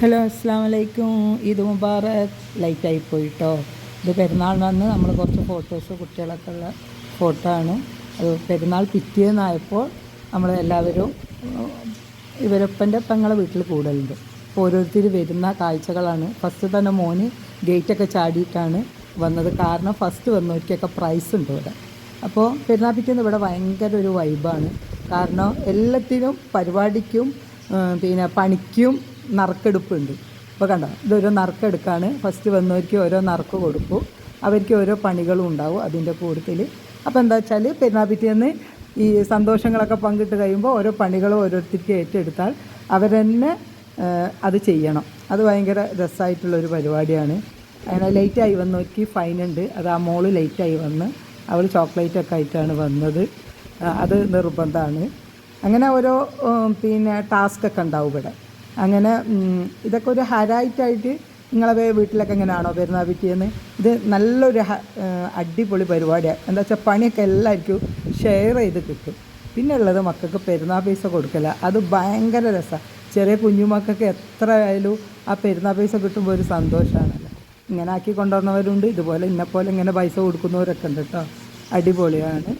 Hello അസ്സാം വലൈക്കും. ഈദ് മുബാറക്. ലൈറ്റായി പോയിട്ടോ. ഇത് പെരുന്നാളിന് വന്ന് നമ്മൾ കുറച്ച് ഫോട്ടോസ് കുട്ടികളൊക്കെ ഉള്ള ഫോട്ടോ ആണ്. അത് പെരുന്നാൾ പിറ്റേന്നായപ്പോൾ നമ്മൾ എല്ലാവരും ഇവരൊപ്പൻ്റെ പെങ്ങളെ വീട്ടിൽ കൂടലുണ്ട്. അപ്പോൾ ഓരോരുത്തർ വരുന്ന കാഴ്ചകളാണ്. ഫസ്റ്റ് തന്നെ മോന് ഗേറ്റൊക്കെ ചാടിയിട്ടാണ് വന്നത്. കാരണം ഫസ്റ്റ് വന്നവർക്കൊക്കെ പ്രൈസ് ഉണ്ട് ഇവിടെ. അപ്പോൾ പെരുന്നാൾ പിറ്റേന്ന് ഇവിടെ ഭയങ്കര ഒരു വൈബാണ്. കാരണം എല്ലാത്തിനും പരിപാടിക്കും പിന്നെ പണിക്കും നറുക്കെടുപ്പുണ്ട്. ഇപ്പോൾ കണ്ടോ, ഇതൊരു നറുക്കെടുക്കാണ്. ഫസ്റ്റ് വന്നവർക്ക് ഓരോ നറുക്ക് കൊടുക്കും. അവർക്ക് ഓരോ പണികളും ഉണ്ടാവും അതിൻ്റെ കൂടുതൽ. അപ്പോൾ എന്താ വെച്ചാൽ പെരുന്നാൾ പിറ്റേന്ന് ഈ സന്തോഷങ്ങളൊക്കെ പങ്കിട്ട് കഴിയുമ്പോൾ ഓരോ പണികളും ഓരോരുത്തർക്ക് ഏറ്റെടുത്താൽ അവർ തന്നെ അത് ചെയ്യണം. അത് ഭയങ്കര രസമായിട്ടുള്ളൊരു പരിപാടിയാണ്. അങ്ങനെ ലേറ്റായി വന്നവർക്ക് ഫൈനുണ്ട്. അത് ആ മോള് ലേറ്റായി വന്ന് അവൾ ചോക്ലേറ്റൊക്കെ ആയിട്ടാണ് വന്നത്. അത് നിർബന്ധമാണ്. അങ്ങനെ ഓരോ ടാസ്ക്കൊക്കെ ഉണ്ടാവും ഇവിടെ. അങ്ങനെ ഇതൊക്കെ ഒരു ഹരായിട്ടായിട്ട് നിങ്ങളെ വീട്ടിലൊക്കെ എങ്ങനെയാണോ പെരുന്നാൾ പിറ്റേന്ന്? ഇത് നല്ലൊരു അടിപൊളി പരിപാടിയാണ്. എന്താ വെച്ചാൽ പണിയൊക്കെ എല്ലാവർക്കും ഷെയർ ചെയ്ത് കിട്ടും. പിന്നെ ഉള്ളത് മക്കൾക്ക് പെരുന്നാൾ പൈസ കൊടുക്കില്ല. അത് ഭയങ്കര രസമാണ്. ചെറിയ കുഞ്ഞുമക്കൾക്ക് എത്ര ആയാലും ആ പെരുന്നാൾ പൈസ കിട്ടുമ്പോൾ ഒരു സന്തോഷമാണല്ലോ. ഇങ്ങനെ ആക്കി കൊണ്ടുവന്നവരുണ്ട്, ഇതുപോലെ ഇന്നെപ്പോലെ ഇങ്ങനെ പൈസ കൊടുക്കുന്നവരൊക്കെ ഉണ്ട് കേട്ടോ. അടിപൊളിയാണ്.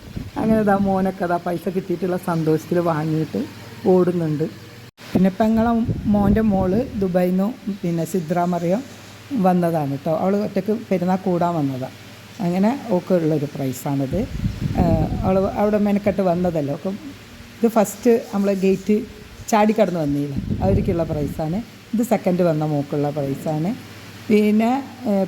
അങ്ങനെ മോനൊക്കെ പൈസ കിട്ടിയിട്ടുള്ള സന്തോഷത്തിൽ വാങ്ങിയിട്ട് ഓടുന്നുണ്ട്. പിന്നെ പെങ്ങളെ മോൻ്റെ മോള് ദുബായിൽ നിന്ന് സിദ്ര മറിയം വന്നതാണ് കേട്ടോ. അവൾ ഒറ്റയ്ക്ക് പെരുന്നാൾ കൂടാൻ വന്നതാണ്. അങ്ങനെ ഒക്കെ ഉള്ളൊരു പ്രൈസാണിത്. അവൾ അവിടെ മെനക്കെട്ട് വന്നതല്ലോ. അപ്പം ഇത് ഫസ്റ്റ് നമ്മൾ ഗേറ്റ് ചാടിക്കടന്ന് വന്നില്ല, അവർക്കുള്ള പ്രൈസാണ്. ഇത് സെക്കൻഡ് വന്ന മോക്കുള്ള പ്രൈസാണ്. പിന്നെ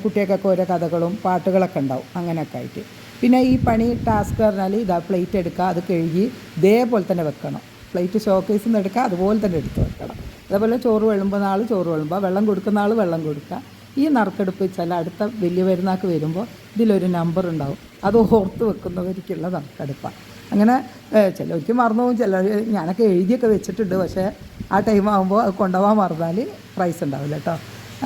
കുട്ടികൾക്കൊക്കെ ഓരോ കഥകളും പാട്ടുകളൊക്കെ ഉണ്ടാവും, അങ്ങനെയൊക്കെ ആയിട്ട്. പിന്നെ ഈ പണി ടാസ്ക് പറഞ്ഞാൽ ഇതാ പ്ലേറ്റ് എടുക്കുക, അത് കഴുകി ഇതേപോലെ തന്നെ വെക്കണം. പ്ലേറ്റ് ഷോക്കേസിൽ നിന്ന് എടുക്കുക, അതുപോലെ തന്നെ എടുത്ത് വെക്കണം. അതേപോലെ ചോറ് വിളമ്പുന്ന ആൾ ചോറ് വിളമ്പുക, വെള്ളം കൊടുക്കുന്ന ആൾ വെള്ളം കൊടുക്കുക. ഈ നറുക്കെടുപ്പ് വെച്ചാൽ അടുത്ത വലിയ പെരുന്നാൾക്ക് വരുമ്പോൾ ഇതിലൊരു നമ്പർ ഉണ്ടാവും. അത് ഓർത്ത് വെക്കുന്നവർക്കുള്ള നറുക്കെടുപ്പാണ്. അങ്ങനെ ചിലർക്ക് മറന്നു പോകും, ഞാനൊക്കെ എഴുതിയൊക്കെ വെച്ചിട്ടുണ്ട്. പക്ഷേ ആ ടൈം ആകുമ്പോൾ അത് കൊണ്ടുപോകാൻ മറന്നാൽ പ്രൈസ് ഉണ്ടാവില്ല കേട്ടോ.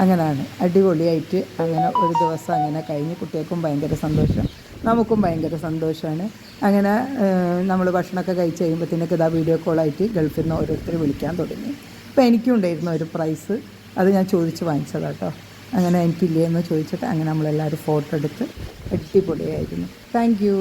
അങ്ങനെയാണ് അടിപൊളിയായിട്ട് അങ്ങനെ ഒരു ദിവസം അങ്ങനെ കഴിഞ്ഞ് കുട്ടികൾക്കും ഭയങ്കര സന്തോഷം, നമുക്കും ഭയങ്കര സന്തോഷമാണ്. അങ്ങനെ നമ്മൾ ഭക്ഷണമൊക്കെ കഴിച്ച് കഴിയുമ്പോഴത്തേനൊക്കെ വീഡിയോ കോളായിട്ട് ഗൾഫിൽ നിന്ന് ഓരോരുത്തർ വിളിക്കാൻ തുടങ്ങി. അപ്പോൾ എനിക്കും ഉണ്ടായിരുന്ന ഒരു പ്രൈസ്, അത് ഞാൻ ചോദിച്ച് വാങ്ങിച്ചതാണ് കേട്ടോ. അങ്ങനെ എനിക്കില്ലേ എന്ന് ചോദിച്ചിട്ട് അങ്ങനെ നമ്മളെല്ലാവരും ഫോട്ടോ എടുത്ത് അടിപൊളിയായിരുന്നു. Thank you.